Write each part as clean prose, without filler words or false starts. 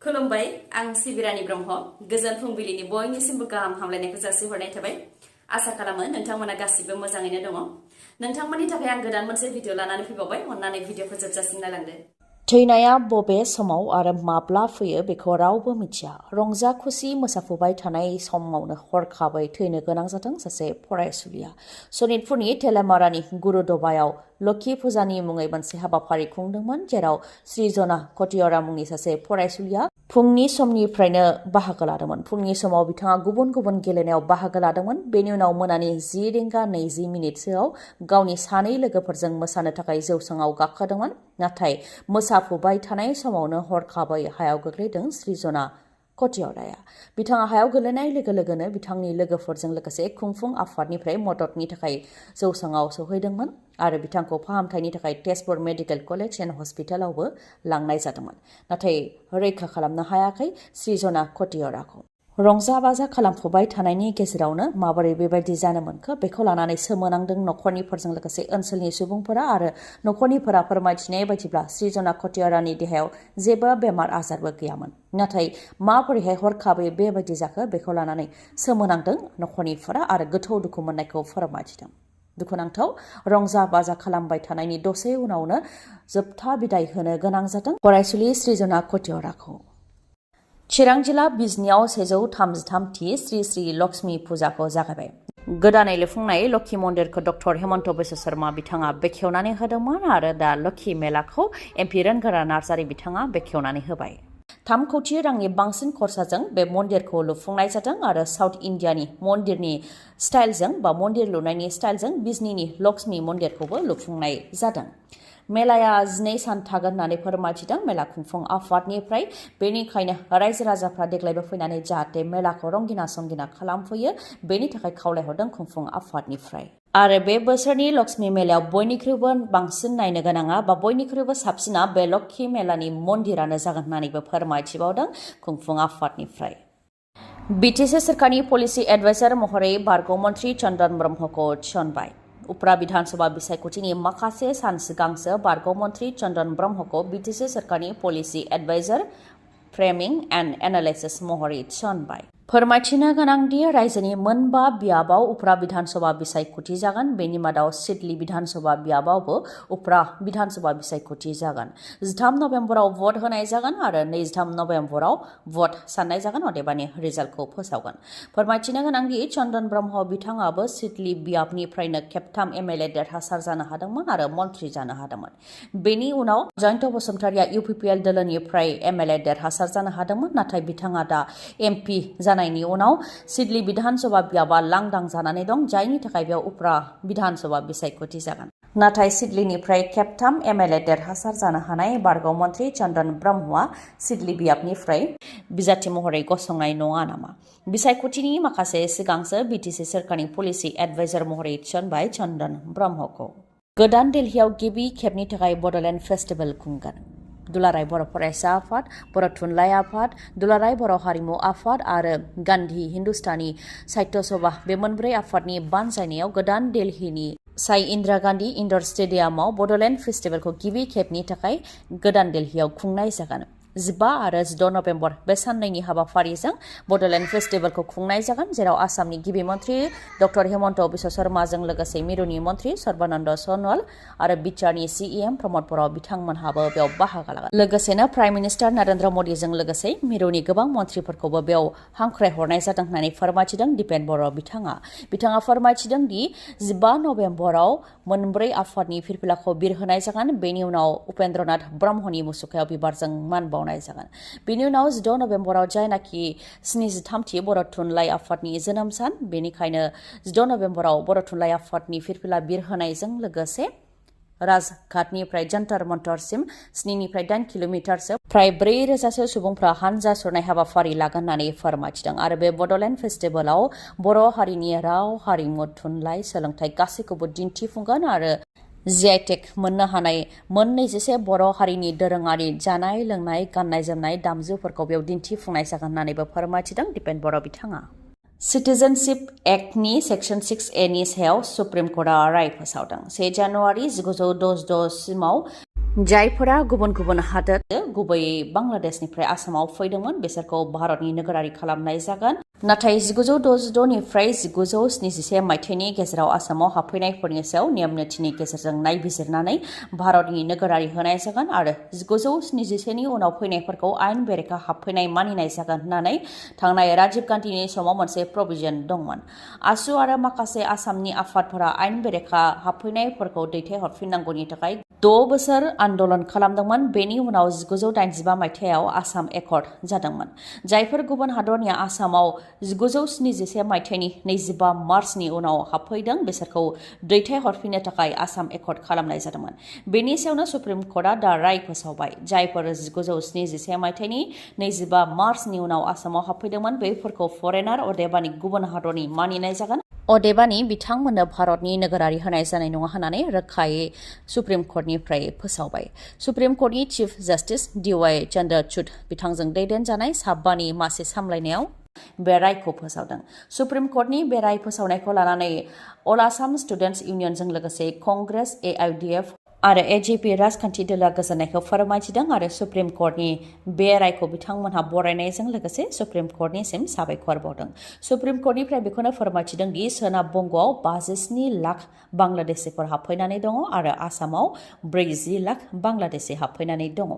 खुलुमबाय आं सिबि रानि ब्रह्म गोजोन फुंबिलिनि बयनिसिमबो गाहाम हामलायनायखौ जासिहरनाय थाबाय आसा खालामो नोंथांमोना गासिबो मोजाङैनो दङ नोंथांमोननि थाखाय आं गोदान मोनसे भिडिअ लानानै फैबावबाय अन्नानै भिडिअखौ जोबजासिम नायलांदो थैनाया बबे समाव आरो माब्ला फैयो बेखौ रावबो मिथिया रंजा खुसि मोसाफुबाय थानाय समावनो हरखाबै थैनो गोनां जादों सासे फरायसुलिया सनितपुरनि तेलेमारानि गुरुदबायाव लखि फुजानि मुङै मोनसे हाबाफारि खुंदोंमोन जेराव सृजना कटियरा मुंनि सासे फरायसुलिया फुंनि समनिफ्रायनो बाहागो लादोंमोन फुंनि समाव बिथाङा गुबुन गुबुन गेलेनायाव बाहागो लादोंमोन बेनि उनाव मोनानि 10:20 गावनि सानै लोगोफोरजों मोसानो थाखाय जौसाङाव गाखोदोंमोन नाथाय मोसाफुबाय थानाय समावनो हरखाबै हायाव गोग्लैदों सृजना कटियराया बिथाङा हायाव गोलैनाय लोगो लोगोनो बिथांनि लोगोफोरजों लोगोसे खुंफुं आफादनिफ्राय मददनि थाखाय जौसाङाव सौहैदोंमोन आरो बिथांखौ फाहामथायनि थाखाय तेजपुर मेडिकेल कलेज एन्ड हस्पिटालावबो लांनाय जादोंमोन नाथाय रैखा खालामनो हायाखै सृजना कटियराखौ रंजा बाजा खालामफुबाय थानायनि गेजेरावनो माबोरै बेबायदि जानो मोनखो बेखौ लानानै सोमोनांदों नखरनिफोरजों लोगोसे ओनसोलनि सुबुंफोरा आरो नखरनिफोरा फोरमायथिनाय बायदिब्ला सृजना कटियरानि देहायाव जेबो बेमार आजारबो गैयामोन नाथाय माबोरैहाय हरखाबै बेबायदि जाखो बेखौ लानानै सोमोनांदों नखरनिफोरा आरो गोथौ दुखु मोननायखौ फोरमायथिदों दुखुनांथाव रंजा बाजा खालामबाय थानायनि दसे उनावनो जोबथा बिदाय होनो गोनां जादों फरायसुलि सृजना कटियराखौ चिरां जिल्ला बिजनियाव 133थि श्री श्री लक्ष्मी फुजाखौ जागायबाय गोदानै लुफुंनाय लक्ष्मी मन्दिरखौ डक्टर हेमन्त बिश्व शर्मा बिथाङा बेखेवनानै होदोंमोन आरो दा लक्ष्मी मेलाखौ एमपि रोनगोरा नार्जारी बिथाङा बेखेवनानै होबाय 3 कौटि रांनि बांसिन खरसाजों बे मन्दिरखौ लुफुंनाय जादों आरो साउथ इन्डियानि मन्दिरनि स्टाइलजों बा मन्दिर लुनायनि स्टाइलजों बिजनीनि लक्ष्मी मन्दिरखौबो लुफुंनाय जादों मेलाया 12 सान थागोन होननानै फोरमायथिदों मेला खुंफुं आफादनिफ्राय बेनिखायनो रायजो राजाफ्रा देग्लायबो फैनानै जाहाथे मेलाखौ रंगिना संगिना खालामफैयो बेनि थाखाय खावलायहरदों खुंफुं आफादनिफ्राय आरो बे बोसोरनि लक्ष्मी मेलायाव बयनिख्रुइबो बांसिन नायनो गोनाङा बा बयनिख्रुइबो साबसिना बे लक्ष्मी मेलानि मन्दिरानो जागोन होननानैबो फोरमायथिबावदों खुंफुं आफादनिफ्राय BTech सोरखारनि पलिसि एडभाइजार महरै बारग' मन्त्रि चन्द्रन ब्रह्मखौ थिसनबाय उपरा विधानसभा बिसायख'थिनि माखासे सान सिगांसो बारग' मन्त्रि चन्द्रन ब्रह्मखौ BTech सोरखारनि पलिसि एडभाइजार फ्रेमिं एन्ड एनालाइसिस महरै थिसनबाय फोरमायथिनो गोनांदि रायजोनि मोनबा बियाबाव उपरा विधानसभा बिसायख'थि जागोन बेनि मादाव सिडली विधानसभा बियाबावबो उपरा विधानसभा बिसायख'थि जागोन 13 नभेम्बराव भट होनाय जागोन आरो 23 नभेम्बराव भट साननाय जागोन अदेबानि रिजाल्टखौ फोसावगोन फोरमायथिनो गोनांदि चन्द्रन ब्रह्म बिथाङाबो सिडली बियाबनिफ्रायनो खेबथाम MLA देरहासार जानो हादोंमोन आरो मन्त्रि जानो हादोंमोन बेनि उनाव जयन्त बसुमतारिया UPPL दोलोनिफ्राय MLA देरहासार जानो हादोंमोन नाथाय बिथाङा दा MP जानायनि उनाव सिडली विधानसभा बियाबा लांदां जानानै दं जायनि थाखाय बेयाव उपरा विधानसभा बिसायख'थि जागोन नाथाय सिडलीनिफ्राय खेबथाम MLA देरहासार जानो हानाय बारग' मन्त्रि चन्द्रन ब्रह्मआ सिडली बियाबनिफ्राय बिजाथि महरै गसंनाय नङा नामा बिसायख'थिनि माखासे सिगांसो BTech सोरखारनि पलिसि एडभाइजार महरै थिसनबाय चन्द्रन ब्रह्मखौ गोदान दिल्लीयाव गिबि खेबनि थाखाय बड'लेण्ड फेस्टिभेल खुंगोन दुलाराय बर' फरायसा आफाद बर' थुनलाइ आफाद दुलाराय बर' हारिमु आफाद आरो गान्धी हिन्दुस्तानी साहित्य सभा बे मोनब्रै आफादनि बानजायनायाव गोदान दिल्लीनि साई इन्दिरा गान्धी इन्डर स्टेडियामाव बड'लेण्ड फेस्टिभेलखौ गिबि खेबनि थाखाय गोदान दिल्लीयाव खुंनाय जागोन 15 आरो 16 नभेम्बर बे साननैनि हाबाफारिजों बड'लेण्ड फेस्टिभेलखौ खुंनाय जागोन जेराव आसामनि गिबि मन्त्रि डक्टर हेमन्त बिश्व शर्माजों लोगोसे मिरुनि मन्त्रि सर्बानन्द सनवाल आरो बिटिआरनि CEM प्रमद बर' बिथांमोनहाबो बेयाव बाहागो लागोन लोगोसेनो प्राइम मिनिस्टार नरेन्द्र मदिजों लोगोसे मिरुनि गोबां मन्त्रिफोरखौबो बेयाव हांख्रायहरनाय जादों होननानै फोरमायथिदों दिपेन बर' बिथाङा फोरमायथिदों दि 15 नभेम्बराव मोनब्रै आफादनि फिरफिलाखौ बिरहोनाय जागोन बेनि उनाव उपेन्द्रनाथ ब्रह्मनि मुसुखायाव बिबारजों मान बावनाय जागोन बेनि उनाव 16 नभेम्बराव जायनाखि 73थि बर' थुनलाइ आफादनि जोनोम सान बेनिखायनो 16 नभेम्बराव बर' थुनलाइ आफादनि फिरफिला बिरहोनायजों लोगोसे राजघाटनिफ्राय जन्तर मन्टरसिम 7निफ्राय 8 किल'मिटारसो फ्राय 4,000सो सुबुंफ्रा हानजा सुरनाय हाबाफारि लागोन होननानै फोरमायथिदों आरो बे बड'लेण्ड फेस्टिभेलाव बर' हारिनि राव हारिमु थुनलाइ सोलोंथाइ गासैखौबो दिन्थिफुंगोन आरो GITech मोननो हानाय 26 बर' हारिनि दोरोङारि जानाय लोंनाय गाननाय जोमनाय दामजुफोरखौ बेयाव दिन्थिफुंनाय जागोन होननानैबो फोरमायथिदों दिपेन बर' बिथाङा सिटिजेनशिप एक्टनि सेक्सन 6A नि सायाव सुप्रिम कर्टआ राय फोसावदों 1 जानुवारि 1966 सिमाव जायफोरा गुबुन गुबुन हादोर गुबैयै बांलादेशनिफ्राय आसामाव फैदोंमोन बिसोरखौ भारतनि नोगोरारि खालामनाय जागोन। नाथाय 1966 निफ्राय 1971 मायथाइनि गेजेराव आसामाव हाबफैनायफोरनि सायाव नेम निथिनि गेजेरजों नायबिजिरनानै भारतनि नोगोरारि होनाय जागोन आरो 1971 नि उनाव फैनायफोरखौ आयेन बेरेखा हाबफैनाय मानिनाय जागोन होननानै थांनाय राजीव गान्धीनि समाव मोनसे प्रभिजन दंमोन। आसु आरो माखासे आसामनि आफादफोरा आयेन बेरेखा हाबफैनायफोरखौ दैथायहरफिननांगौनि थाखाय 6 बोसोर आन्दोलन खालामदोंमोन। बेनि उनाव 1985 मायथाइयाव आसाम एकर्ड जादोंमोन। जायफोर गुबुन हादरनि आसामाव 1971 मायथाइनि 25 मार्चनि उनाव हाबफैदों बिसोरखौ दैथायहरफिननो थाखाय आसाम एकर्ड खालामनाय जादोंमोन। बेनि सायावनो सुप्रिम कर्टआ दा राय फोसावबाय। जायफोर 1971 मायथाइनि 25 मार्चनि उनाव आसामाव हाबफैदोंमोन बेफोरखौ फरेनार अदेबानि गुबुन हादरनि मानिनाय जागोन। अदेबानि बिथांमोननो भारतनि नोगोरारि होनाय जानाय नङा होननानै रोखायै सुप्रिम कर्टनिफ्राय फोसावबाय। सुप्रिम कर्टनि चिफ जास्टिस DY चन्द्रचूड़ बिथांजों दैदेनजानाय साबानि मासि सामलायनायाव बे रायखौ फोसावदों। सुप्रिम कर्टनि बे राय फोसावनायखौ लानानै अल आसाम स्टुडेन्टस इउनियनजों लोगोसे कंग्रेस, AIUDF आरो AJP राजखान्थि दोलोआ गोजोननायखौ फोरमायथिदों आरो सुप्रिम कर्टनि बे रायखौ बिथांमोनहा बरायनायजों लोगोसे सुप्रिम कर्टनिसिम साबायखर बावदों। सुप्रिम कर्टनिफ्राय बेखौनो फोरमायथिदों दि सोनाब बंगआव 57 लाख बांलादेशिफोर हाबफैनानै दङ आरो आसामाव 40 लाख बांलादेशि हाबफैनानै दङ।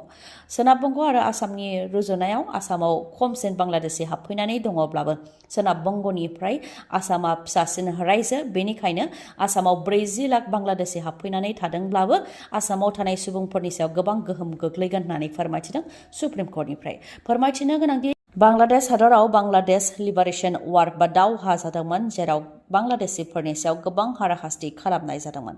सोनाब बंग आरो आसामनि रुजुनायाव आसामाव खमसिन बांलादेशि हाबफैनानै दङब्लाबो सोनाब बंगनिफ्राय आसामा फिसासिन रायजो, बेनिखायनो आसामाव 40 लाख बांलादेशि हाबफैनानै थादोंब्लाबो आसामाव थानाय सुबुंफोरनि सायाव गोबां गोहोम गोग्लैगोन होननानै फोरमायथिदों सुप्रिम कर्टनिफ्राय। फोरमायथिनो गोनांदि बांलादेश हादराव बांलादेश लिबारेशन वार बा दावहा जादोंमोन, जेराव बांलादेशिफोरनि सायाव गोबां हाराहास्ति खालामनाय जादोंमोन।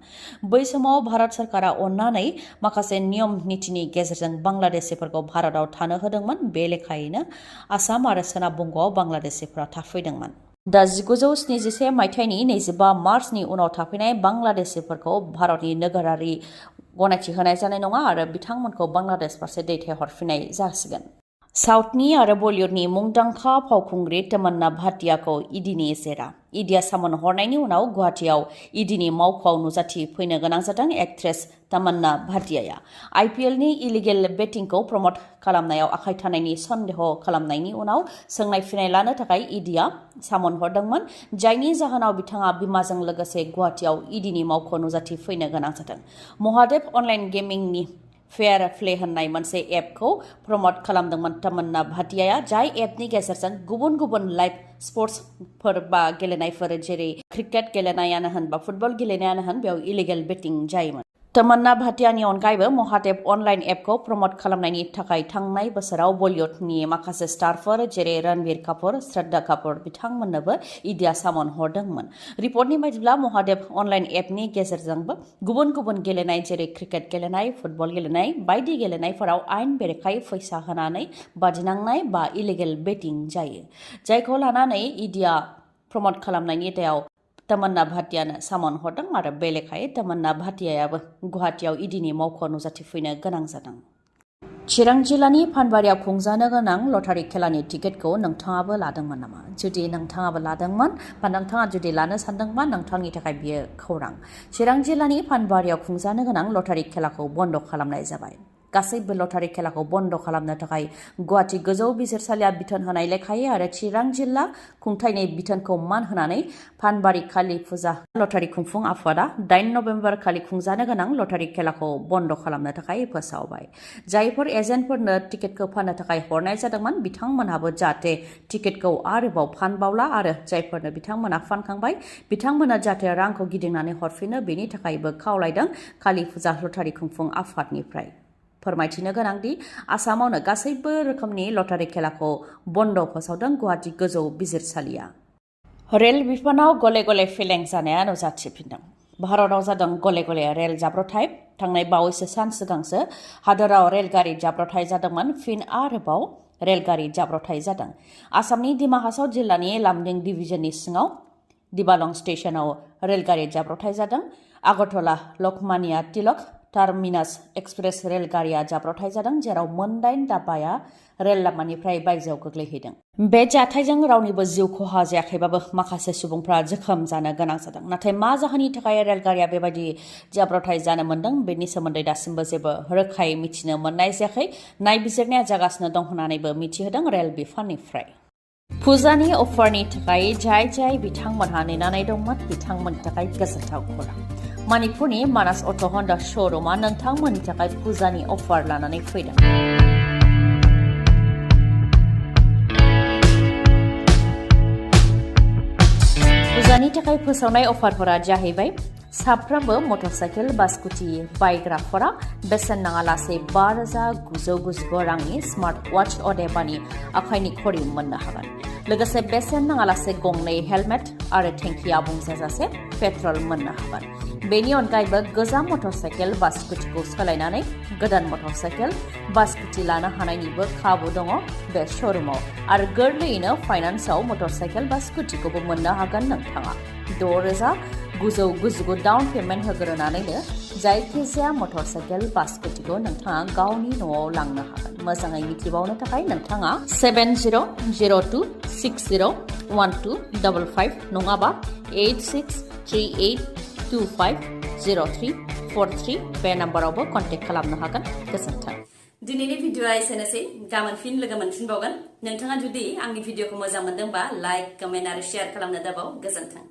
बै समाव भारत सरकारा अननानै माखासे नियम नितिनि गेजेरजों बांलादेशिफोरखौ भारताव थानो होदोंमोन। बे लेखायैनो आसाम आरो सोनाब बंगआव बांलादेशिफोरा थाफैदोंमोन। दा 1971 मायथाइनि 25 मार्चनि उनाव थाफैनाय बांलादेशिफोरखौ भारतनि नोगोरारि गनायथि होनाय जानाय नङा आरो बिथांमोनखौ बांलादेश फारसे दैथायहरफिननाय जासिगोन। साउथनि आरो बलिउडनि मुंदांखा फावखुंग्रि तमन्ना भाटियाखौ ईडीनि जेरा। ईडीआ सामन हरनायनि उनाव गुवाहाटीआव ईडीनि मावख'आव नुजाथि फैनो गोनां जादों। एक्ट्रेस तमन्ना भाटियाया IPLनि इलिगेल बेटिंखौ प्रमट खालामनायाव आखाय थानायनि सन्देह खालामनायनि उनाव सोंनाय फिनाय लानो थाखाय ईडीआ सामन हरदोंमोन, जायनि जाहोनाव बिथाङा बिमाजों लोगोसे गुवाहाटीआव ईडीनि मावख'आव नुजाथि फैनो गोनां जादों। महादेब अनलाइन गेमिंनि फेयार प्ले होननाय मोनसे एपखौ प्रमट खालामदोंमोन तमन्ना भाटियाया, जाय एपनि गेजेरजों गुबुन गुबुन लाइभ स्पर्ट्सफोर बा गेलेनायफोर जेरै क्रिकेट गेलेनायानो होन बा फुटबल गेलेनायानो होन बेयाव इलिगेल बेटिं जायोमोन। तमन्ना भाटियानि अनगायैबो महादेब अनलाइन एपखौ प्रमट खालामनायनि थाखाय थांनाय बोसोराव बलिउडनि माखासे स्टारफोर जेरै रणबीर कापुर, श्रद्धा कापुर बिथांमोननोबो ईडीआ सामन हरदोंमोन। रिपर्टनि बायदिब्ला महादेब अनलाइन एपनि गेजेरजोंबो गुबुन गुबुन गेलेनाय जेरै क्रिकेट गेलेनाय, फुटबल गेलेनाय बायदि गेलेनायफोराव आयेन बेरेखायै फैसा होनानै बादिनांनाय बा इलिगेल बेटिं जायो, जायखौ लानानै ईडीआ प्रमट खालामनायनि दायाव तमन्ना भाटियानो सामन हरदों आरो बे लेखायै तमन्ना भाटियायाबो गुवाहाटीआव ईडीनि मावख'आव नुजाथिफैनो गोनां जादों। चिरां जिल्लानि फानबारियाव खुंजानो गोनां लटारि खेलानि टिकेटखौ नोंथाङाबो लादोंमोन नामा? जुदि नोंथाङाबो लादोंमोन बा नोंथाङा जुदि लानो सानदोंबा नोंथांनि थाखाय बियो खौरां। चिरां जिल्लानि फानबारियाव खुंजानो गोनां लटारि खेलाखौ बन्द खालामनाय जाबाय। गासैबो लटारि खेलाखौ बन्द खालामनो थाखाय गुवाहाटी गोजौ बिजिरसालिया बिथोन होनाय लेखायै आरो चिरां जिल्ला खुंथायनि बिथोनखौ मान होनानै फानबारि कालि फुजा लटारि खुंफुं आफादा 8 नभेम्बर खालि खुंजानो गोनां लटारि खेलाखौ बन्द खालामनो थाखाय फोसावबाय। जायफोर एजेन्टफोरनो टिकेटखौ फाननो थाखाय हरनाय जादोंमोन बिथांमोनहाबो जाहाथे टिकेटखौ आरोबाव फानबावला आरो जायफोरनो बिथांमोना फानखांबाय बिथांमोना जाहाथे रांखौ गिदिंनानै हरफिनो बेनि थाखायबो खावलायदों कालि फुजा लटारि खुंफुं आफादनिफ्राय। फोरमायथिनो गोनांदि आसामावनो गासैबो रोखोमनि लटारि खेलाखौ बन्द फोसावदों गुवाहाटी गोजौ बिजिरसालिया। रेल बिफानाव गले गले फेलें जानाया नुजाथिफिनदों। भारताव जादों गले गले रेल जाब्रथाय। थांनाय बावैसो सान सिगांसो हादोराव रेलगारि जाब्रथाय जादोंमोन, फिन आरोबाव रेलगारि जाब्रथाय जादों। आसामनि डिमा हासाव जिल्लानि लामडिं डिभिजननि सिङाव दिबालं स्टेशनाव रेलगारि जाब्रथाय जादों। आगरतला लकमान्या तिलक टार्मिनास एक्सप्रेस रेलगारिया जाब्रबथाय जादों जेराव मोन9 दाब्बाया रेल लामानिफ्राय बायजोआव गोग्लैहैदों। बे जाथायजों रावनिबो जिउ खहा जायाखैबाबो माखासे सुबुंफ्रा जोखोम जानो गोनां जादों। नाथाय मा जाहोननि थाखाय रेलगारिया बेबायदि जाब्रबथाय जानो मोन्दों बेनि सोमोन्दै दासिमबो जेबो रोखायै मिथिनो मोननाय जायाखै। नायबिजिरनाया जागासिनो दं होननानैबो मिथिहोदों रेल बिफाननिफ्राय। फुजानि अफारनि थाखाय जाय बिथांमोनहा नेनानै दंमोन बिथांमोननि थाखाय गोजोनथाव खौरां। मणिपुरनि मानास अट' हन्डा श'रुमा नोंथांमोननि थाखाय फुजानि अफार लानानै फैदों। फुजानि थाखाय फोसावनाय अफारफोरा जाहैबाय साफ्रोमबो मटरसाइकेल बा स्कुटि बायग्राफोरा बेसेन नाङालासे 5,999 रांनि स्मार्ट वाच अदेबानि आखाइनि घड़ी मोननो हागोन। लोगोसे बेसेन नाङालासे गंनै हेलमेट आरो टेंकि आबुं जाजासे पेट्रल मोननो हागोन। बेनि अनगायैबो गोजाम मटरसाइकेल बा स्कुटिखौ सोलायनानै गोदान मटरसाइकेल बा स्कुटि लानो हानायनिबो खाबु दङ बे श'रुमाव आरो गोरलैयैनो फाइनान्सआव मटरसाइकेल बा स्कुटिखौबो मोननो हागोन नोंथाङा। 6,999 डाउन पेमेन्ट होग्रोनानैनो जायखिजाया मटरसाइकेल बा स्कुटिखौ नोंथाङा गावनि न'आव लांनो हागोन। मोजाङै मिथिबावनो थाखाय नोंथाङा 7002601255 नङाबा 8638250343 बे नाम्बारावबो कन्टेक्ट खालामनो हागोन। गोजोन्थों। दिनैनि भिडिअआ एसेनोसै। गाबोन फिन लोगो मोनफिनबावगोन। नोंथाङा जुदि आंनि भिडिअखौ मोजां मोनदोंबा लाइक, कमेन्ट आरो शेयार खालामनो दाबाव। गोजोन्थों।